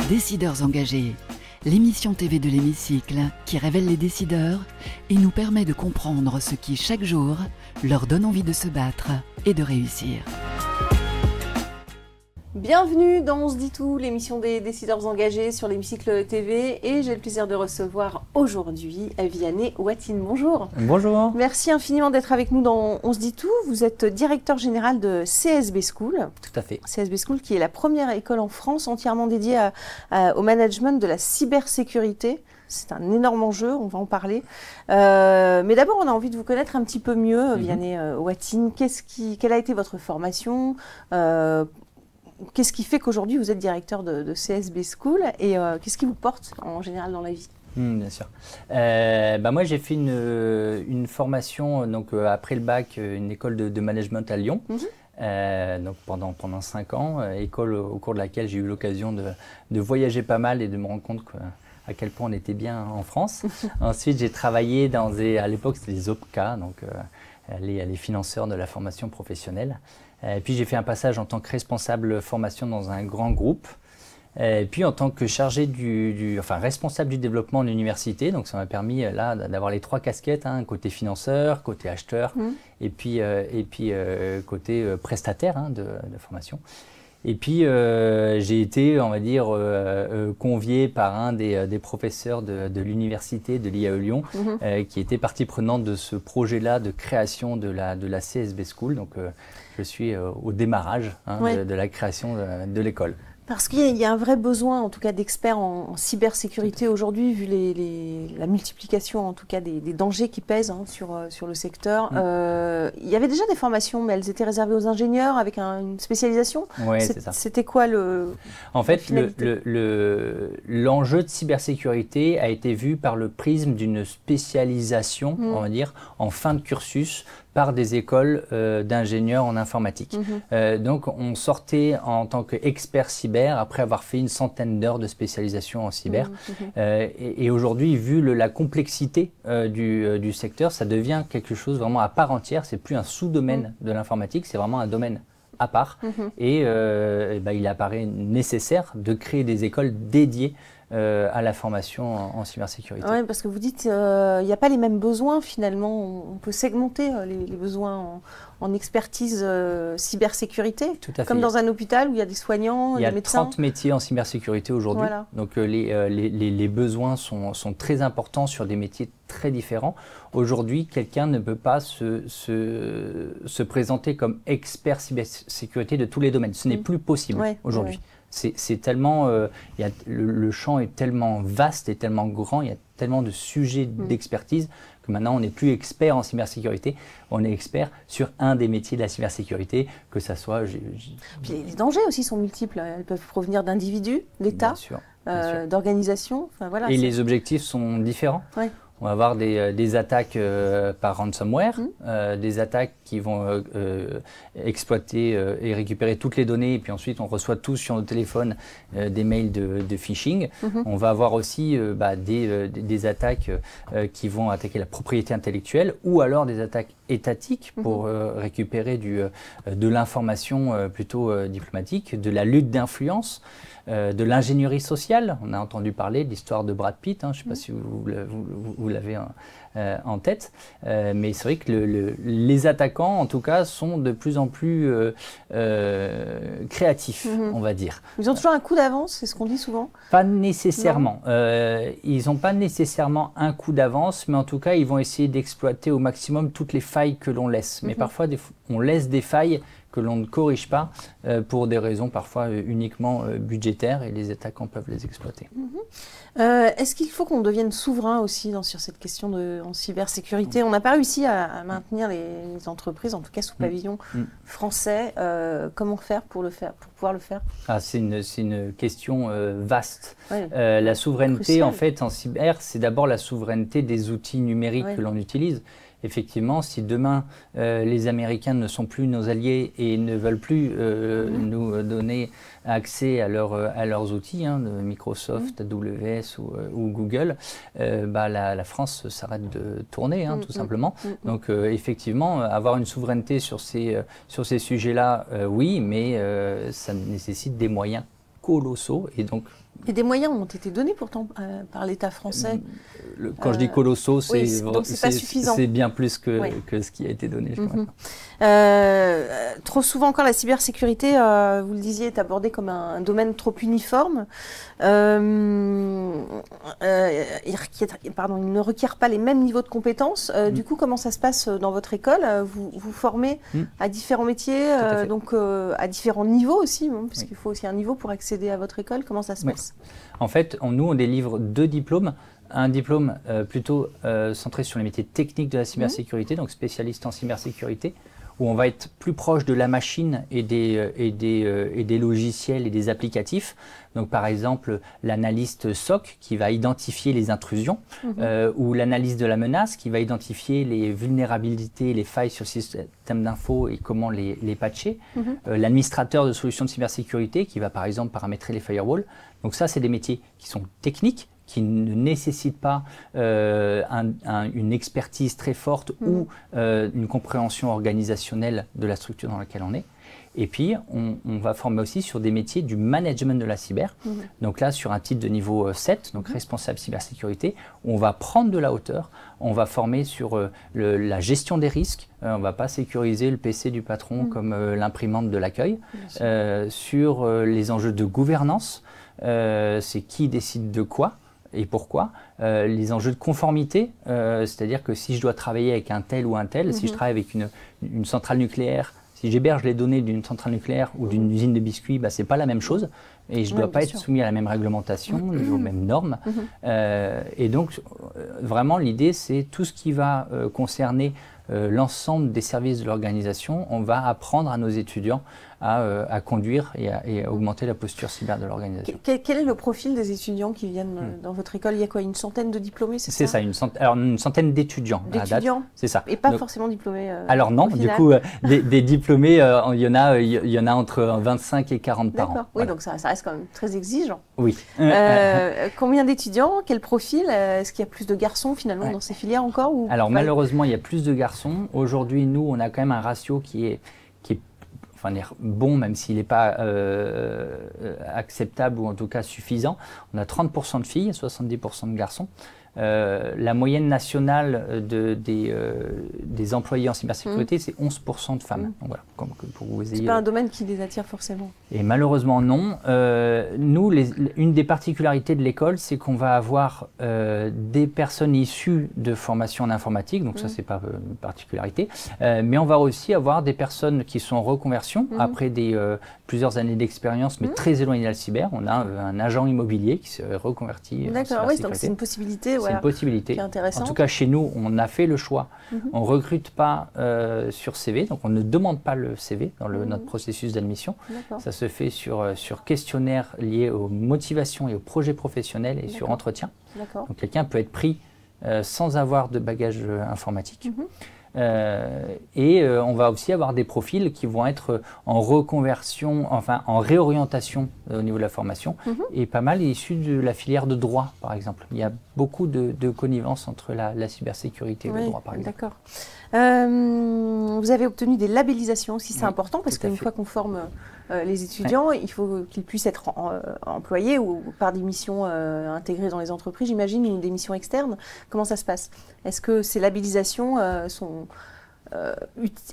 Décideurs engagés, l'émission TV de l'Hémicycle qui révèle les décideurs et nous permet de comprendre ce qui, chaque jour, leur donne envie de se battre et de réussir. Bienvenue dans On se dit tout, l'émission des décideurs engagés sur l'Hémicycle TV, et j'ai le plaisir de recevoir aujourd'hui Vianney Watine. Bonjour. Bonjour. Merci infiniment d'être avec nous dans On se dit tout. Vous êtes directeur général de CSB School. Tout à fait. CSB School qui est la première école en France entièrement dédiée au management de la cybersécurité. C'est un énorme enjeu, on va en parler. Mais d'abord, on a envie de vous connaître un petit peu mieux, Vianney Watine. Quelle a été votre formation ? Qu'est-ce qui fait qu'aujourd'hui vous êtes directeur de CSB School et qu'est-ce qui vous porte en général dans la vie ? Bien sûr. Moi, j'ai fait une formation donc, après le bac, une école de management à Lyon. Donc pendant 5 ans, école au cours de laquelle j'ai eu l'occasion de voyager pas mal et de me rendre compte à quel point on était bien en France. Ensuite, j'ai travaillé à l'époque, c'était les OPCA, donc les financeurs de la formation professionnelle. Et puis j'ai fait un passage en tant que responsable formation dans un grand groupe. Et puis en tant que chargé responsable du développement de l'université, donc ça m'a permis là d'avoir les 3 casquettes, côté financeur, côté acheteur, et puis côté prestataire de formation. Et puis j'ai été, on va dire, convié par un des professeurs de l'université de l'IAE Lyon, qui était partie prenante de ce projet-là de création de la CSB School. Donc je suis au démarrage de la création de l'école. Parce qu'il y a un vrai besoin, en tout cas, d'experts en cybersécurité aujourd'hui, vu la multiplication, en tout cas, des dangers qui pèsent sur le secteur. Il y avait déjà des formations, mais elles étaient réservées aux ingénieurs avec une spécialisation. Oui, c'est ça. C'était quoi En fait, l'enjeu de cybersécurité a été vu par le prisme d'une spécialisation, on va dire, en fin de cursus, par des écoles d'ingénieurs en informatique. Donc, on sortait en tant qu'expert cyber après avoir fait une centaine d'heures de spécialisation en cyber. Et aujourd'hui, vu la complexité du secteur, ça devient quelque chose vraiment à part entière. C'est plus un sous-domaine de l'informatique, c'est vraiment un domaine à part. Et il apparaît nécessaire de créer des écoles dédiées à la formation en cybersécurité. Oui, parce que vous dites il n'y a pas les mêmes besoins finalement. On peut segmenter les besoins en expertise cybersécurité. Tout à fait. Comme dans un hôpital où il y a des soignants, des médecins. Il y a 30 métiers en cybersécurité aujourd'hui. Voilà. Donc les besoins sont très importants sur des métiers très différents. Aujourd'hui, quelqu'un ne peut pas se présenter comme expert cybersécurité de tous les domaines. Ce n'est plus possible aujourd'hui. C'est tellement, le champ est tellement vaste et tellement grand, il y a tellement de sujets d'expertise que maintenant on n'est plus expert en cybersécurité, on est expert sur un des métiers de la cybersécurité, que ça soit... Puis les dangers aussi sont multiples, elles peuvent provenir d'individus, d'États, d'organisations. Enfin, voilà, et les objectifs sont différents. On va avoir des attaques par ransomware, des attaques qui vont exploiter et récupérer toutes les données, et puis ensuite on reçoit tous sur nos téléphones des mails de phishing. On va avoir aussi des attaques qui vont attaquer la propriété intellectuelle, ou alors des attaques étatiques pour récupérer de l'information plutôt diplomatique, de la lutte d'influence. De l'ingénierie sociale, on a entendu parler de l'histoire de Brad Pitt, je ne sais pas si vous l'avez en tête, mais c'est vrai que les attaquants, en tout cas, sont de plus en plus créatifs, on va dire. Ils ont toujours un coup d'avance, c'est ce qu'on dit souvent ? Pas nécessairement. Ils n'ont pas nécessairement un coup d'avance, mais en tout cas, ils vont essayer d'exploiter au maximum toutes les failles que l'on laisse. Mais parfois, on laisse des failles que l'on ne corrige pas pour des raisons parfois uniquement budgétaires, et les attaquants peuvent les exploiter. Est-ce qu'il faut qu'on devienne souverain aussi sur cette question en cybersécurité ? On n'a pas réussi à maintenir les entreprises, en tout cas sous pavillon français. Comment faire pour pouvoir le faire ? C'est une question vaste. La souveraineté, crucial. En fait, en cyber, c'est d'abord la souveraineté des outils numériques que l'on utilise. Effectivement, si demain les Américains ne sont plus nos alliés et ne veulent plus nous donner accès à leurs outils, de Microsoft, AWS ou Google, la France s'arrête de tourner, tout simplement. Donc effectivement, avoir une souveraineté sur ces sujets-là, oui, mais ça nécessite des moyens colossaux, et donc Et des moyens ont été donnés pourtant par l'État français. Quand je dis colossaux, c'est pas suffisant. C'est bien plus que ce qui a été donné. Trop souvent encore, la cybersécurité, vous le disiez, est abordée comme un domaine trop uniforme. Il ne requiert pas les mêmes niveaux de compétences. Du coup, comment ça se passe dans votre école? Vous formez à différents métiers, donc à différents niveaux aussi, parce qu'il faut aussi un niveau pour accéder à votre école. Comment ça se passe? En fait, nous, on délivre 2 diplômes. Un diplôme plutôt centré sur les métiers techniques de la cybersécurité, donc spécialiste en cybersécurité, où on va être plus proche de la machine et des logiciels et des applicatifs. Donc par exemple, l'analyste SOC qui va identifier les intrusions, ou l'analyste de la menace qui va identifier les vulnérabilités, les failles sur le système d'info et comment les patcher. L'administrateur de solutions de cybersécurité qui va par exemple paramétrer les firewalls. Donc ça, c'est des métiers qui sont techniques, qui ne nécessite pas une expertise très forte ou une compréhension organisationnelle de la structure dans laquelle on est. Et puis, on va former aussi sur des métiers du management de la cyber. Donc là, sur un titre de niveau 7, donc responsable cybersécurité, on va prendre de la hauteur, on va former sur la gestion des risques, on ne va pas sécuriser le PC du patron comme l'imprimante de l'accueil, sur les enjeux de gouvernance, c'est qui décide de quoi et pourquoi, les enjeux de conformité, c'est-à-dire que si je dois travailler avec un tel ou un tel, si je travaille avec une centrale nucléaire, si j'héberge les données d'une centrale nucléaire ou d'une usine de biscuits, ce n'est pas la même chose et je ne dois pas être soumis à la même réglementation, aux mêmes normes. Et donc, vraiment, l'idée, c'est tout ce qui va concerner l'ensemble des services de l'organisation, on va apprendre à nos étudiants à conduire et à augmenter la posture cyber de l'organisation. Quel est le profil des étudiants qui viennent dans votre école? Il y a quoi, une centaine de diplômés, c'est ça? C'est ça, une centaine d'étudiants à la date. C'est ça. Et pas forcément diplômés alors non, du coup, des diplômés, il y en a entre 25 et 40 par an. Oui, voilà. Donc ça reste quand même très exigeant. Oui. Combien d'étudiants? Quel profil? Est-ce qu'il y a plus de garçons finalement dans ces filières encore ou Alors malheureusement, il y a plus de garçons. Aujourd'hui, nous, on a quand même un ratio qui est bon, même s'il n'est pas acceptable ou en tout cas suffisant. On a 30% de filles et 70% de garçons. La moyenne nationale des employés en cybersécurité, c'est 11% de femmes. Donc voilà, pour vous ayez... C'est pas un domaine qui les attire forcément. Et malheureusement non. Nous, une des particularités de l'école, c'est qu'on va avoir des personnes issues de formations en informatique, donc ça c'est pas une particularité, mais on va aussi avoir des personnes qui sont en reconversion après plusieurs années d'expérience, mais très éloignées de la cyber. On a un agent immobilier qui s'est reconverti. D'accord, oui, donc c'est une possibilité. C'est une possibilité. En tout cas, chez nous, on a fait le choix. On ne recrute pas sur CV, donc on ne demande pas le CV dans notre processus d'admission. Ça se fait sur questionnaire lié aux motivations et aux projets professionnels et sur entretien. Donc quelqu'un peut être pris sans avoir de bagage informatique. On va aussi avoir des profils qui vont être en reconversion, enfin en réorientation au niveau de la formation, et pas mal issus de la filière de droit, par exemple. Il y a beaucoup de connivence entre la cybersécurité et le droit, par exemple. D'accord. Vous avez obtenu des labellisations aussi, c'est important, parce qu'une fois qu'on forme les étudiants, il faut qu'ils puissent être employés ou par des missions intégrées dans les entreprises, j'imagine, ou des missions externes. Comment ça se passe? Est-ce que ces labellisations sont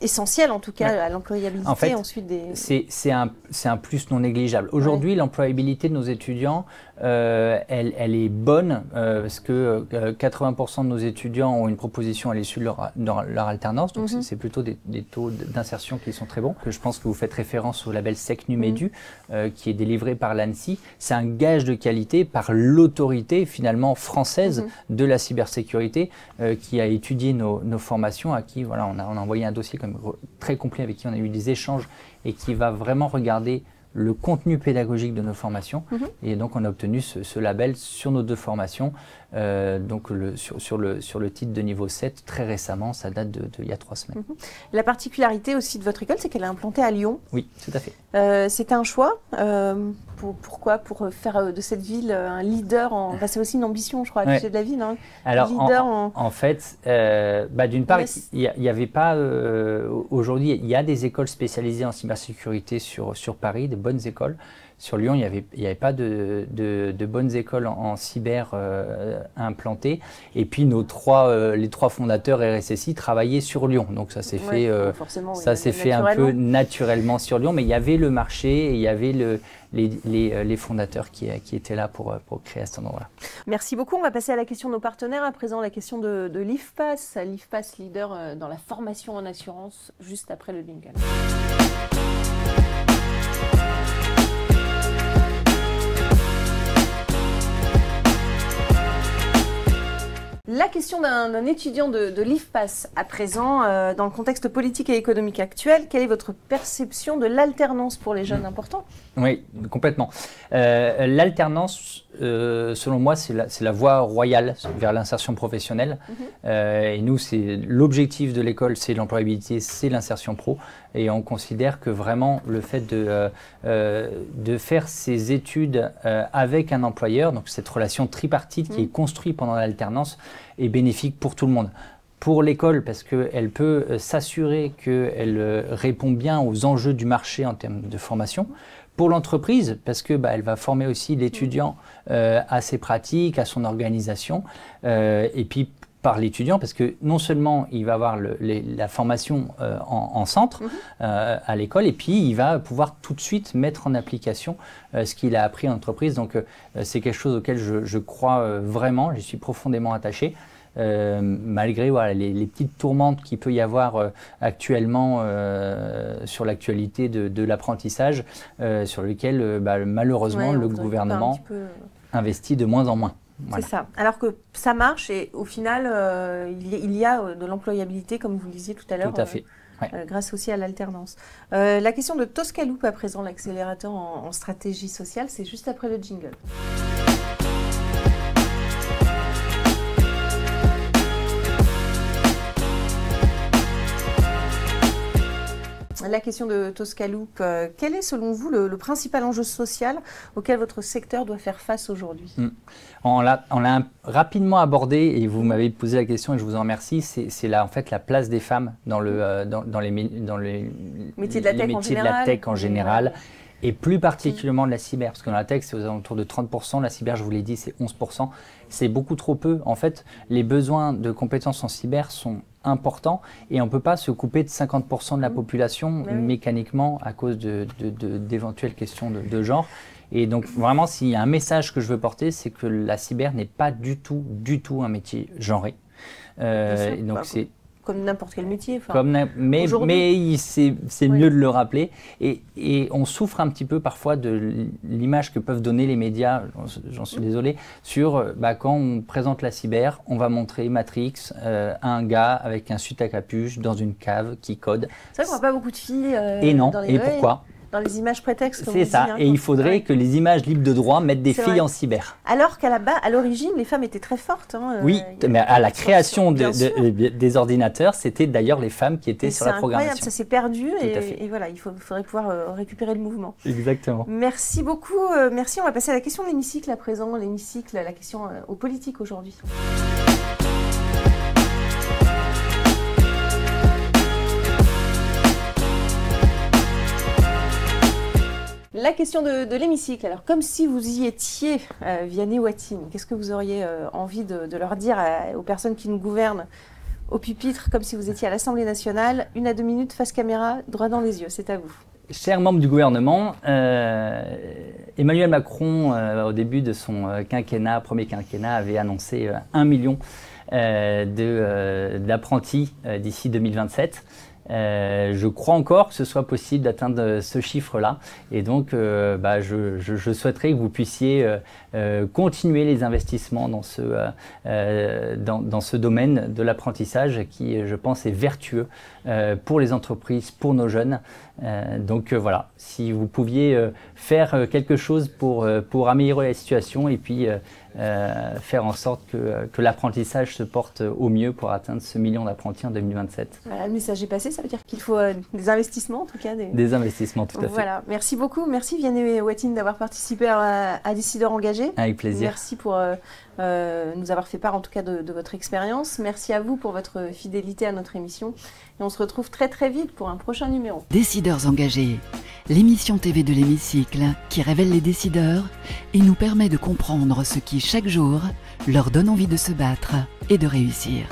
essentielles, en tout cas, à l'employabilité en fait, ensuite des... C'est un plus non négligeable. Aujourd'hui, l'employabilité de nos étudiants, elle est bonne parce que 80% de nos étudiants ont une proposition à l'issue de leur alternance, donc c'est plutôt des taux d'insertion qui sont très bons. Je pense que vous faites référence au label SecNumEdu qui est délivré par l'ANSSI. C'est un gage de qualité par l'autorité finalement française de la cybersécurité qui a étudié nos formations, à qui voilà, on a envoyé un dossier comme très complet avec qui on a eu des échanges et qui va vraiment regarder le contenu pédagogique de nos formations. Et donc, on a obtenu ce label sur nos 2 formations donc sur le titre de niveau 7 très récemment, ça date il y a 3 semaines. La particularité aussi de votre école, c'est qu'elle est implantée à Lyon. Oui, tout à fait. C'était un choix. Pourquoi? Pour faire de cette ville un leader c'est aussi une ambition, je crois, affichée de la ville. Hein. Alors, en fait, d'une part, il n'y avait pas... aujourd'hui, il y a des écoles spécialisées en cybersécurité sur Paris, des bonnes écoles. Sur Lyon, il n'y avait pas de bonnes écoles en cyber implantées. Et puis, les trois fondateurs RSSI travaillaient sur Lyon. Donc, ça s'est fait un peu naturellement sur Lyon. Mais il y avait le marché et il y avait les fondateurs qui étaient là pour créer à cet endroit-là. Merci beaucoup. On va passer à la question de nos partenaires. À présent, la question de l'IFPAS. L'IFPAS, leader dans la formation en assurance, juste après le jingle. La question d'un étudiant de l'IFPAS à présent, dans le contexte politique et économique actuel, quelle est votre perception de l'alternance pour les jeunes importants? Oui, complètement. L'alternance, selon moi, c'est la voie royale vers l'insertion professionnelle. Et nous, l'objectif de l'école, c'est l'employabilité, c'est l'insertion pro. Et on considère que vraiment le fait de faire ses études avec un employeur, donc cette relation tripartite qui est construite pendant l'alternance, est bénéfique pour tout le monde. Pour l'école, parce qu'elle peut s'assurer qu'elle répond bien aux enjeux du marché en termes de formation. Pour l'entreprise, parce que elle va former aussi l'étudiant à ses pratiques, à son organisation, et puis par l'étudiant, parce que non seulement il va avoir la formation en centre à l'école, et puis il va pouvoir tout de suite mettre en application ce qu'il a appris en entreprise. Donc c'est quelque chose auquel je crois vraiment, j'y suis profondément attaché. Malgré les petites tourmentes qu'il peut y avoir actuellement sur l'actualité de l'apprentissage, sur lequel malheureusement le gouvernement investit de moins en moins. Voilà. C'est ça. Alors que ça marche et au final, il y a de l'employabilité, comme vous le disiez tout à l'heure. Tout à fait. Grâce aussi à l'alternance. La question de Toscaloop à présent, l'accélérateur en stratégie sociale, c'est juste après le jingle. La question de Toscaloop, quel est selon vous le principal enjeu social auquel votre secteur doit faire face aujourd'hui? On l'a rapidement abordé et vous m'avez posé la question et je vous en remercie. C'est en fait la place des femmes dans les métiers de la tech en général. Et plus particulièrement de la cyber, parce que dans la tech, c'est aux alentours de 30%, la cyber, je vous l'ai dit, c'est 11%. C'est beaucoup trop peu. En fait, les besoins de compétences en cyber sont importants et on ne peut pas se couper de 50% de la population mécaniquement à cause d'éventuelles questions de genre. Et donc, vraiment, s'il y a un message que je veux porter, c'est que la cyber n'est pas du tout un métier genré. Donc, c'est... Comme n'importe quel métier. Mais c'est mieux de le rappeler. Et on souffre un petit peu parfois de l'image que peuvent donner les médias, j'en suis désolé, sur quand on présente la cyber, on va montrer Matrix à un gars avec un suit à capuche dans une cave qui code. C'est vrai qu'on voit pas beaucoup de filles et non, et pourquoi? Dans les images prétextes. C'est ça, et il faudrait que les images libres de droit mettent des filles en cyber. Alors qu'à l'origine, les femmes étaient très fortes. Oui, mais à la création des ordinateurs, c'était d'ailleurs les femmes qui étaient sur la programmation. Ça s'est perdu et voilà, il faudrait pouvoir récupérer le mouvement. Exactement. Merci beaucoup. Merci, on va passer à la question de l'hémicycle à présent. L'hémicycle, la question aux politiques aujourd'hui. La question de l'hémicycle. Alors, comme si vous y étiez, Vianney Watine, qu'est-ce que vous auriez envie de leur dire aux personnes qui nous gouvernent au pupitre, comme si vous étiez à l'Assemblée nationale? 1 à 2 minutes, face caméra, droit dans les yeux, c'est à vous. Chers membres du gouvernement, Emmanuel Macron, au début de son premier quinquennat, avait annoncé 1 million d'apprentis d'ici 2027. Je crois encore que ce soit possible d'atteindre ce chiffre-là et donc je souhaiterais que vous puissiez continuer les investissements dans ce domaine de l'apprentissage qui, je pense, est vertueux pour les entreprises, pour nos jeunes. Donc voilà, si vous pouviez faire quelque chose pour améliorer la situation et puis faire en sorte que l'apprentissage se porte au mieux pour atteindre ce million d'apprentis en 2027. Voilà, le message est passé, ça veut dire qu'il faut des investissements en tout cas. Des investissements, tout à fait. Voilà, merci beaucoup. Merci Vianney Watine d'avoir participé à Décideurs engagés. Avec plaisir. Merci pour nous avoir fait part en tout cas de votre expérience. Merci à vous pour votre fidélité à notre émission. Et on se retrouve très très vite pour un prochain numéro. Décideurs engagés, l'émission TV de l'hémicycle qui révèle les décideurs et nous permet de comprendre ce qui chaque jour leur donne envie de se battre et de réussir.